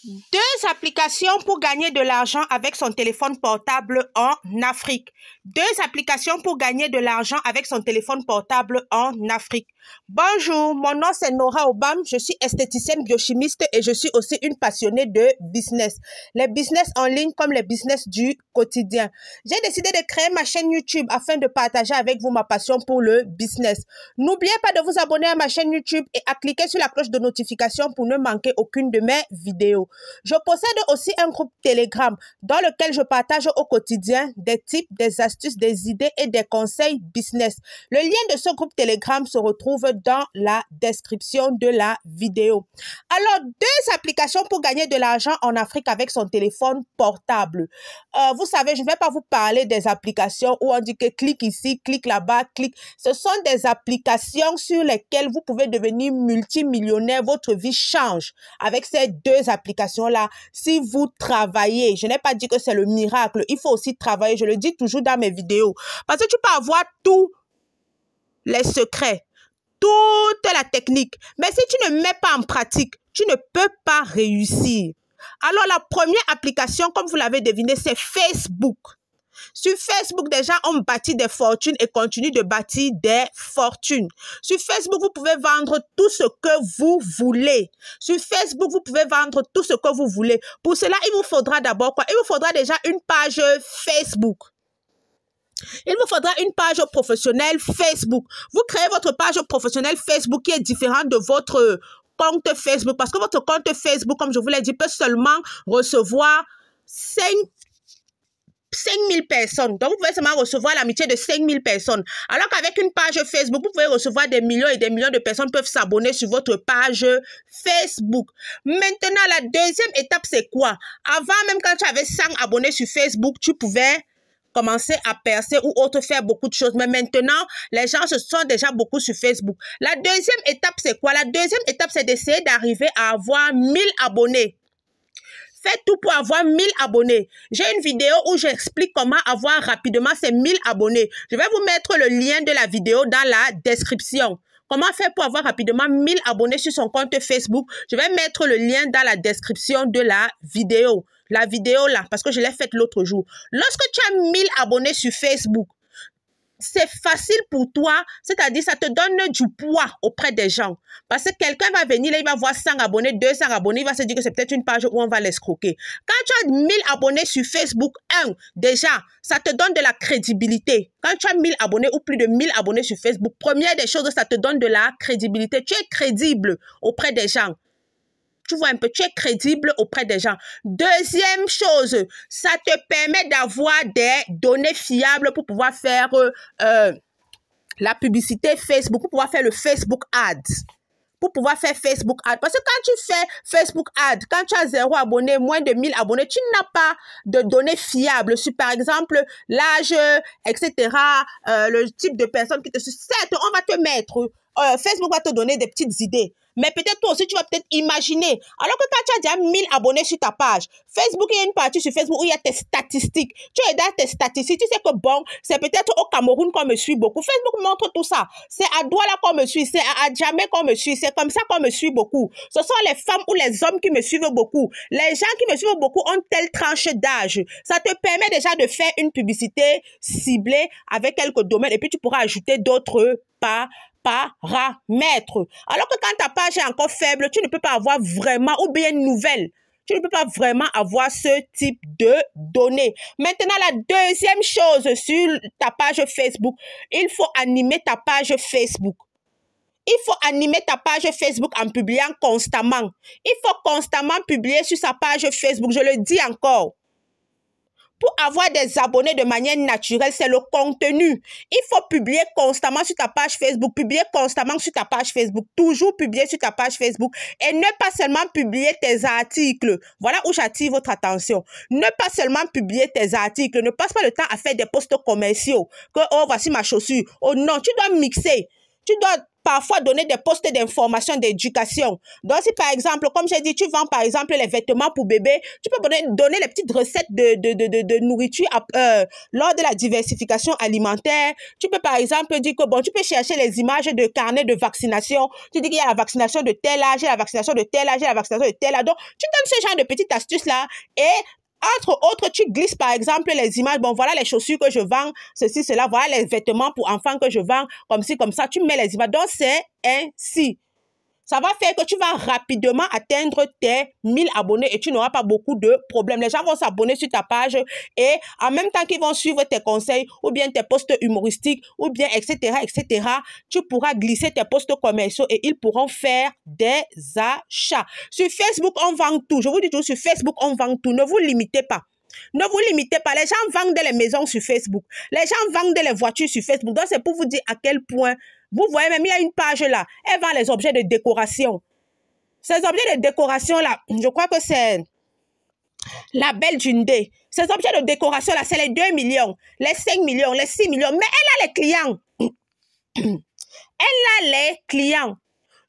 Deux applications pour gagner de l'argent avec son téléphone portable en Afrique. Deux applications pour gagner de l'argent avec son téléphone portable en Afrique. Bonjour, mon nom c'est Nora Obam, je suis esthéticienne biochimiste et je suis aussi une passionnée de business. Les business en ligne comme les business du quotidien. J'ai décidé de créer ma chaîne YouTube afin de partager avec vous ma passion pour le business. N'oubliez pas de vous abonner à ma chaîne YouTube et à cliquer sur la cloche de notification pour ne manquer aucune de mes vidéos. Je possède aussi un groupe Telegram dans lequel je partage au quotidien des tips, des astuces, des idées et des conseils business. Le lien de ce groupe Telegram se retrouve dans la description de la vidéo. Alors, deux applications pour gagner de l'argent en Afrique avec son téléphone portable. Vous savez, je ne vais pas vous parler des applications où on dit que clique ici, clique là-bas, clique. Ce sont des applications sur lesquelles vous pouvez devenir multimillionnaire. Votre vie change avec ces deux applications-là. Si vous travaillez, je n'ai pas dit que c'est le miracle. Il faut aussi travailler. Je le dis toujours dans mes vidéos. Parce que tu peux avoir tous les secrets, toute la technique. Mais si tu ne mets pas en pratique, tu ne peux pas réussir. Alors, la première application, comme vous l'avez deviné, c'est Facebook. Sur Facebook, des gens ont bâti des fortunes et continuent de bâtir des fortunes. Sur Facebook, vous pouvez vendre tout ce que vous voulez. Sur Facebook, vous pouvez vendre tout ce que vous voulez. Pour cela, il vous faudra d'abord quoi? Il vous faudra déjà une page Facebook. Il vous faudra une page professionnelle Facebook. Vous créez votre page professionnelle Facebook qui est différente de votre compte Facebook. Parce que votre compte Facebook, comme je vous l'ai dit, peut seulement recevoir 5000 personnes. Donc, vous pouvez seulement recevoir l'amitié de 5000 personnes. Alors qu'avec une page Facebook, vous pouvez recevoir des millions et des millions de personnes peuvent s'abonner sur votre page Facebook. Maintenant, la deuxième étape, c'est quoi? Avant, même quand tu avais 100 abonnés sur Facebook, tu pouvais commencer à percer ou autre, faire beaucoup de choses. Mais maintenant, les gens se sont déjà beaucoup sur Facebook. La deuxième étape, c'est quoi? La deuxième étape, c'est d'essayer d'arriver à avoir 1000 abonnés. Faites tout pour avoir 1000 abonnés. J'ai une vidéo où j'explique comment avoir rapidement ces 1000 abonnés. Je vais vous mettre le lien de la vidéo dans la description. Comment faire pour avoir rapidement 1000 abonnés sur son compte Facebook? Je vais mettre le lien dans la description de la vidéo. La vidéo là, parce que je l'ai faite l'autre jour. Lorsque tu as 1000 abonnés sur Facebook, c'est facile pour toi, c'est-à-dire ça te donne du poids auprès des gens. Parce que quelqu'un va venir, là, il va voir 100 abonnés, 200 abonnés, il va se dire que c'est peut-être une page où on va l'escroquer. Quand tu as 1000 abonnés sur Facebook, déjà, ça te donne de la crédibilité. Quand tu as 1000 abonnés ou plus de 1000 abonnés sur Facebook, première des choses, ça te donne de la crédibilité. Tu es crédible auprès des gens. Tu vois un peu, tu es crédible auprès des gens. Deuxième chose, ça te permet d'avoir des données fiables pour pouvoir faire la publicité Facebook, pour pouvoir faire le Facebook Ads. Pour pouvoir faire Facebook Ads. Parce que quand tu fais Facebook Ads, quand tu as 0 abonnés, moins de 1000 abonnés, tu n'as pas de données fiables sur, par exemple, l'âge, etc., le type de personne qui te suit. Certes, on va te mettre, Facebook va te donner des petites idées. Mais peut-être toi aussi, tu vas peut-être imaginer. Alors que quand tu as déjà 1000 abonnés sur ta page, Facebook, il y a une partie sur Facebook où il y a tes statistiques. Tu es dans tes statistiques. Tu sais que bon, c'est peut-être au Cameroun qu'on me suit beaucoup. Facebook montre tout ça. C'est à Douala qu'on me suit. C'est à Adjamé qu'on me suit. C'est comme ça qu'on me suit beaucoup. Ce sont les femmes ou les hommes qui me suivent beaucoup. Les gens qui me suivent beaucoup ont telle tranche d'âge. Ça te permet déjà de faire une publicité ciblée avec quelques domaines. Et puis, tu pourras ajouter d'autres paramètres. Alors que quand ta page est encore faible, tu ne peux pas avoir vraiment, ou bien nouvelle, tu ne peux pas vraiment avoir ce type de données. Maintenant, la deuxième chose sur ta page Facebook, il faut animer ta page Facebook. Il faut animer ta page Facebook en publiant constamment. Il faut constamment publier sur sa page Facebook. Je le dis encore. Pour avoir des abonnés de manière naturelle, c'est le contenu. Il faut publier constamment sur ta page Facebook, publier constamment sur ta page Facebook, toujours publier sur ta page Facebook et ne pas seulement publier tes articles. Voilà où j'attire votre attention. Ne pas seulement publier tes articles, ne passe pas le temps à faire des posts commerciaux. Que, oh, voici ma chaussure. Oh non, tu dois mixer. Tu dois parfois donner des posts d'information, d'éducation. Donc, si par exemple, comme j'ai dit, tu vends par exemple les vêtements pour bébé, tu peux donner les petites recettes de nourriture lors de la diversification alimentaire. Tu peux par exemple dire que bon, tu peux chercher les images de carnet de vaccination. Tu dis qu'il y a la vaccination de tel âge, la vaccination de tel âge, la vaccination de tel âge. Donc, tu donnes ce genre de petites astuces-là et entre autres, tu glisses par exemple les images. Bon, voilà les chaussures que je vends, ceci, cela. Voilà les vêtements pour enfants que je vends, comme ci, comme ça. Tu mets les images. Donc, c'est ainsi. Ça va faire que tu vas rapidement atteindre tes 1000 abonnés et tu n'auras pas beaucoup de problèmes. Les gens vont s'abonner sur ta page et en même temps qu'ils vont suivre tes conseils ou bien tes posts humoristiques ou bien etc., tu pourras glisser tes posts commerciaux et ils pourront faire des achats. Sur Facebook, on vend tout. Je vous dis toujours, sur Facebook, on vend tout. Ne vous limitez pas. Ne vous limitez pas. Les gens vendent les maisons sur Facebook. Les gens vendent les voitures sur Facebook. Donc, c'est pour vous dire à quel point, vous voyez même, il y a une page là. Elle vend les objets de décoration. Ces objets de décoration là, je crois que c'est la Belle Dundee. Ces objets de décoration là, c'est les 2 millions, les 5 millions, les 6 millions. Mais elle a les clients. Elle a les clients.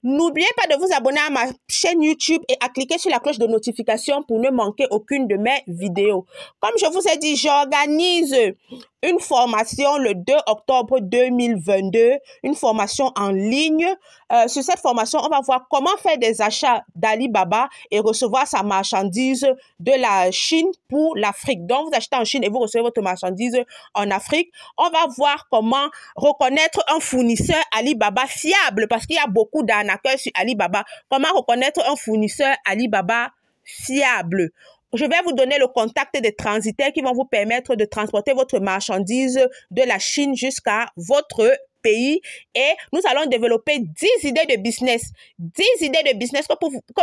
N'oubliez pas de vous abonner à ma chaîne YouTube et à cliquer sur la cloche de notification pour ne manquer aucune de mes vidéos. Comme je vous ai dit, j'organise une formation le 2 octobre 2022, une formation en ligne. Sur cette formation, on va voir comment faire des achats d'Alibaba et recevoir sa marchandise de la Chine pour l'Afrique. Donc, vous achetez en Chine et vous recevez votre marchandise en Afrique. On va voir comment reconnaître un fournisseur Alibaba fiable parce qu'il y a beaucoup d'arnaqueurs sur Alibaba. Comment reconnaître un fournisseur Alibaba fiable? Je vais vous donner le contact des transitaires qui vont vous permettre de transporter votre marchandise de la Chine jusqu'à votre pays et nous allons développer 10 idées de business. 10 idées de business que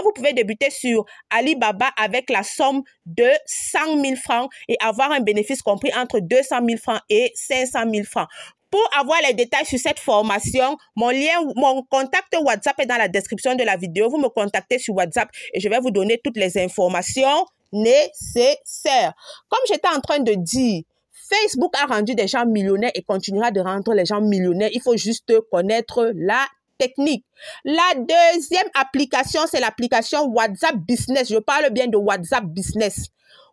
vous pouvez débuter sur Alibaba avec la somme de 100 000 francs et avoir un bénéfice compris entre 200 000 francs et 500 000 francs. Pour avoir les détails sur cette formation, mon contact WhatsApp est dans la description de la vidéo. Vous me contactez sur WhatsApp et je vais vous donner toutes les informations nécessaires. Comme j'étais en train de dire, Facebook a rendu des gens millionnaires et continuera de rendre les gens millionnaires. Il faut juste connaître la technique. La deuxième application, c'est l'application WhatsApp Business. Je parle bien de WhatsApp Business.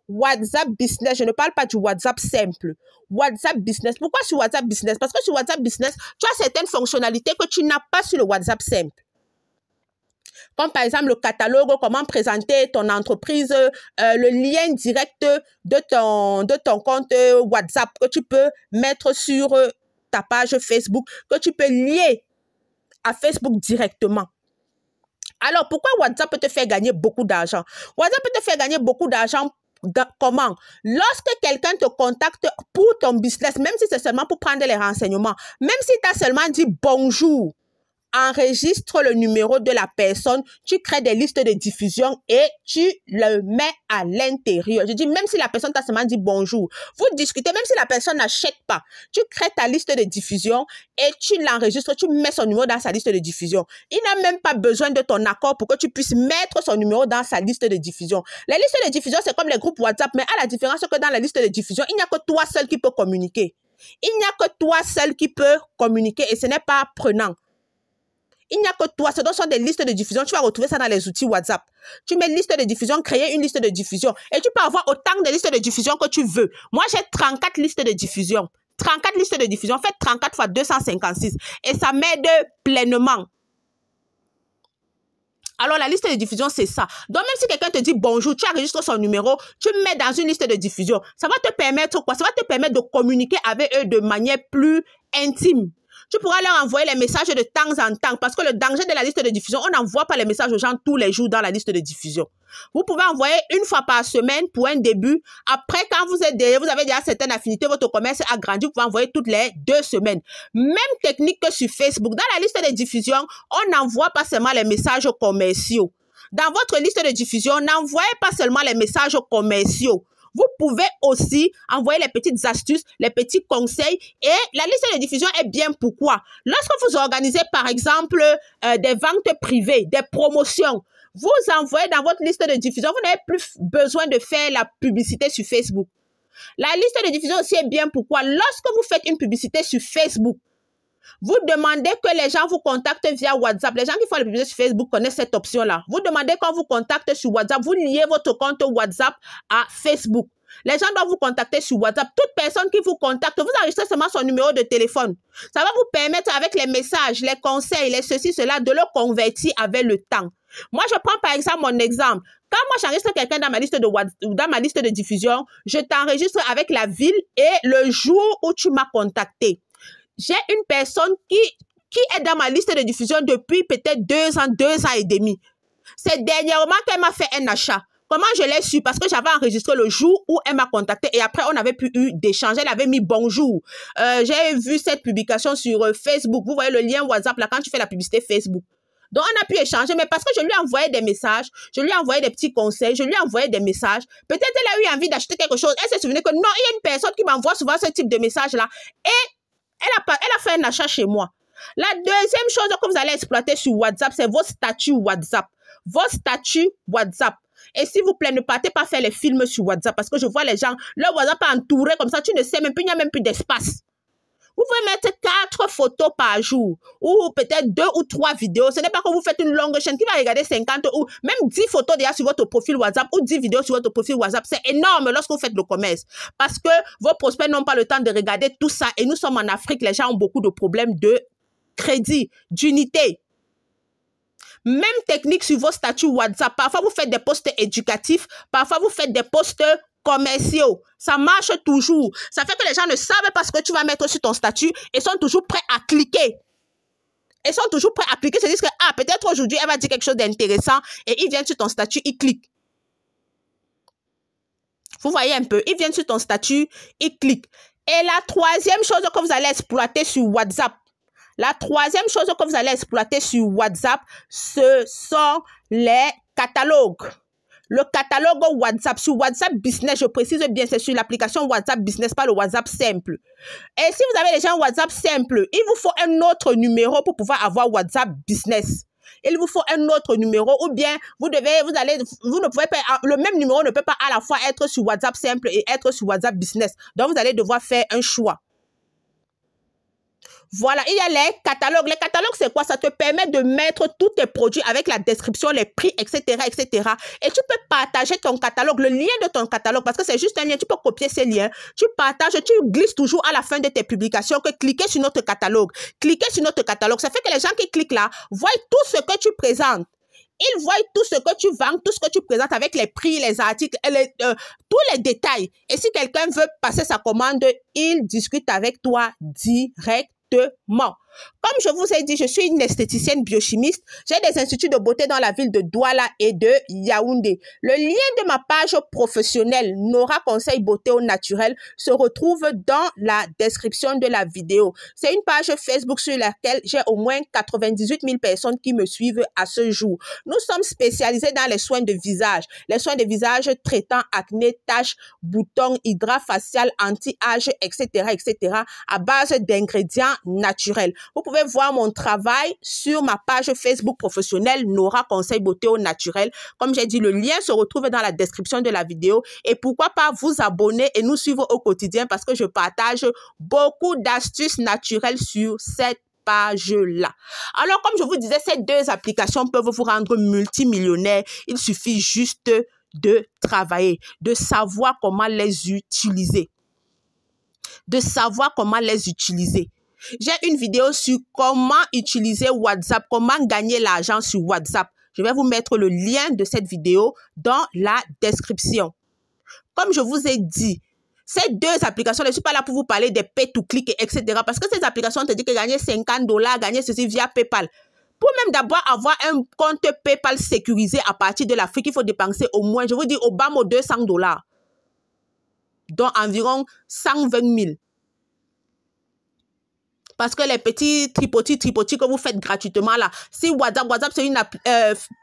WhatsApp Business, je ne parle pas du WhatsApp simple. WhatsApp Business. Pourquoi sur WhatsApp Business? Parce que sur WhatsApp Business, tu as certaines fonctionnalités que tu n'as pas sur le WhatsApp simple. Comme par exemple le catalogue, comment présenter ton entreprise, le lien direct de ton compte WhatsApp que tu peux mettre sur ta page Facebook, que tu peux lier à Facebook directement. Alors, pourquoi WhatsApp peut te faire gagner beaucoup d'argent? WhatsApp peut te faire gagner beaucoup d'argent. Comment? Lorsque quelqu'un te contacte pour ton business, même si c'est seulement pour prendre les renseignements, même si tu as seulement dit bonjour, enregistre le numéro de la personne, tu crées des listes de diffusion et tu le mets à l'intérieur. Je dis, même si la personne t'a seulement dit bonjour, vous discutez, même si la personne n'achète pas, tu crées ta liste de diffusion et tu l'enregistres, tu mets son numéro dans sa liste de diffusion. Il n'a même pas besoin de ton accord pour que tu puisses mettre son numéro dans sa liste de diffusion. Les listes de diffusion, c'est comme les groupes WhatsApp, mais à la différence que dans la liste de diffusion, il n'y a que toi seul qui peux communiquer. Il n'y a que toi seul qui peux communiquer et ce n'est pas prenant. Il n'y a que toi, ce sont des listes de diffusion. Tu vas retrouver ça dans les outils WhatsApp. Tu mets liste de diffusion, créer une liste de diffusion. Et tu peux avoir autant de listes de diffusion que tu veux. Moi, j'ai 34 listes de diffusion. 34 listes de diffusion. Faites 34 fois 256. Et ça m'aide pleinement. Alors, la liste de diffusion, c'est ça. Donc, même si quelqu'un te dit bonjour, tu enregistres son numéro, tu le mets dans une liste de diffusion. Ça va te permettre quoi? Ça va te permettre de communiquer avec eux de manière plus intime. Tu pourras leur envoyer les messages de temps en temps parce que le danger de la liste de diffusion, on n'envoie pas les messages aux gens tous les jours dans la liste de diffusion. Vous pouvez envoyer une fois par semaine pour un début. Après, quand vous avez déjà certaines affinités, votre commerce a grandi, vous pouvez envoyer toutes les 2 semaines. Même technique que sur Facebook. Dans la liste de diffusion, on n'envoie pas seulement les messages commerciaux. Dans votre liste de diffusion, n'envoyez pas seulement les messages commerciaux. Vous pouvez aussi envoyer les petites astuces, les petits conseils et la liste de diffusion est bien pourquoi. Lorsque vous organisez par exemple des ventes privées, des promotions, vous envoyez dans votre liste de diffusion, vous n'avez plus besoin de faire la publicité sur Facebook. La liste de diffusion aussi est bien pourquoi. Lorsque vous faites une publicité sur Facebook, Vous demandez que les gens vous contactent via WhatsApp. Les gens qui font les publicités sur Facebook connaissent cette option-là. Vous demandez qu'on vous contacte sur WhatsApp. Vous liez votre compte WhatsApp à Facebook. Les gens doivent vous contacter sur WhatsApp. Toute personne qui vous contacte, vous enregistrez seulement son numéro de téléphone. Ça va vous permettre avec les messages, les conseils, les ceci, cela, de le convertir avec le temps. Moi, je prends par exemple mon exemple. Quand moi, j'enregistre quelqu'un dans ma liste de WhatsApp, dans ma liste de diffusion, je t'enregistre avec la ville et le jour où tu m'as contacté. J'ai une personne qui est dans ma liste de diffusion depuis peut-être 2 ans et demi. C'est dernièrement qu'elle m'a fait un achat. Comment je l'ai su? Parce que j'avais enregistré le jour où elle m'a contacté et après, on avait pu d'échanger. Elle avait mis bonjour. J'ai vu cette publication sur Facebook. Vous voyez le lien WhatsApp là quand tu fais la publicité Facebook. Donc, on a pu échanger, mais parce que je lui ai envoyé des messages, je lui ai envoyé des petits conseils, je lui ai envoyé des messages. Peut-être elle a eu envie d'acheter quelque chose. Elle s'est souvenue que non, il y a une personne qui m'envoie souvent ce type de message-là. Et elle a fait un achat chez moi. La deuxième chose que vous allez exploiter sur WhatsApp, c'est vos statuts WhatsApp. Vos statuts WhatsApp. Et s'il vous plaît, ne partez pas faire les films sur WhatsApp parce que je vois les gens, leur WhatsApp est entouré comme ça, tu ne sais même plus, il n'y a même plus d'espace. Vous pouvez mettre 4 photos par jour ou peut-être 2 ou 3 vidéos. Ce n'est pas que vous faites une longue chaîne qui va regarder 50 ou même 10 photos déjà sur votre profil WhatsApp ou 10 vidéos sur votre profil WhatsApp. C'est énorme lorsque vous faites le commerce parce que vos prospects n'ont pas le temps de regarder tout ça. Et nous sommes en Afrique, les gens ont beaucoup de problèmes de crédit, d'unité. Même technique sur vos statuts WhatsApp. Parfois, vous faites des posts éducatifs. Parfois, vous faites des posts commerciaux. Ça marche toujours. Ça fait que les gens ne savent pas ce que tu vas mettre sur ton statut et sont toujours prêts à cliquer. Ils sont toujours prêts à cliquer. Ils se disent que, ah, peut-être aujourd'hui, elle va dire quelque chose d'intéressant et ils viennent sur ton statut, ils cliquent. Vous voyez un peu, ils viennent sur ton statut, ils cliquent. Et la troisième chose que vous allez exploiter sur WhatsApp, ce sont les catalogues. Le catalogue WhatsApp, sur WhatsApp Business, je précise bien, c'est sur l'application WhatsApp Business, pas le WhatsApp simple. Et si vous avez déjà un WhatsApp simple, il vous faut un autre numéro pour pouvoir avoir WhatsApp Business. Il vous faut un autre numéro ou bien vous ne pouvez pas, le même numéro ne peut pas à la fois être sur WhatsApp simple et être sur WhatsApp Business. Donc, vous allez devoir faire un choix. Voilà, il y a les catalogues. Les catalogues, c'est quoi? Ça te permet de mettre tous tes produits avec la description, les prix, etc., etc. Et tu peux partager ton catalogue, le lien de ton catalogue, parce que c'est juste un lien. Tu peux copier ces liens. Tu partages, tu glisses toujours à la fin de tes publications que cliquez sur notre catalogue. Cliquez sur notre catalogue. Ça fait que les gens qui cliquent là voient tout ce que tu présentes. Ils voient tout ce que tu vends, tout ce que tu présentes avec les prix, les articles, tous les détails. Et si quelqu'un veut passer sa commande, il discute avec toi directement. Comme je vous ai dit, je suis une esthéticienne biochimiste. J'ai des instituts de beauté dans la ville de Douala et de Yaoundé. Le lien de ma page professionnelle Nora Conseil Beauté au Naturel se retrouve dans la description de la vidéo. C'est une page Facebook sur laquelle j'ai au moins 98 000 personnes qui me suivent à ce jour. Nous sommes spécialisés dans les soins de visage. Les soins de visage traitant acné, taches, boutons, hydra facial, anti-âge, etc., etc. à base d'ingrédients naturels. Vous pouvez voir mon travail sur ma page Facebook professionnelle Nora Conseil Beauté au Naturel. Comme j'ai dit, le lien se retrouve dans la description de la vidéo. Et pourquoi pas vous abonner et nous suivre au quotidien parce que je partage beaucoup d'astuces naturelles sur cette page-là. Alors, comme je vous disais, ces 2 applications peuvent vous rendre multimillionnaire. Il suffit juste de travailler, de savoir comment les utiliser. J'ai une vidéo sur comment utiliser WhatsApp, comment gagner l'argent sur WhatsApp. Je vais vous mettre le lien de cette vidéo dans la description. Comme je vous ai dit, ces 2 applications, je ne suis pas là pour vous parler des pay-to-click, etc. Parce que ces applications te disent que gagner $50, gagner ceci via PayPal. Pour même d'abord avoir un compte PayPal sécurisé à partir de l'Afrique, il faut dépenser au moins, je vous dis, au bas mot $200. Donc environ 120 000. Parce que les petits tripotis que vous faites gratuitement là, si WhatsApp c'est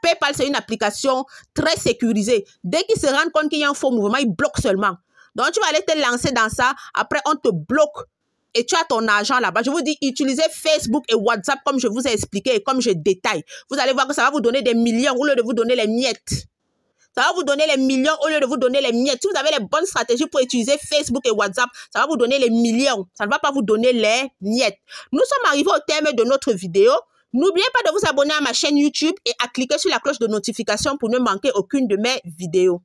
PayPal c'est une application très sécurisée. Dès qu'ils se rendent compte qu'il y a un faux mouvement, ils bloquent seulement. Donc tu vas aller te lancer dans ça, après on te bloque et tu as ton argent là-bas. Je vous dis, utilisez Facebook et WhatsApp comme je vous ai expliqué et comme je détaille. Vous allez voir que ça va vous donner des millions au lieu de vous donner les miettes. Ça va vous donner les millions au lieu de vous donner les miettes. Si vous avez les bonnes stratégies pour utiliser Facebook et WhatsApp, ça va vous donner les millions. Ça ne va pas vous donner les miettes. Nous sommes arrivés au terme de notre vidéo. N'oubliez pas de vous abonner à ma chaîne YouTube et à cliquer sur la cloche de notification pour ne manquer aucune de mes vidéos.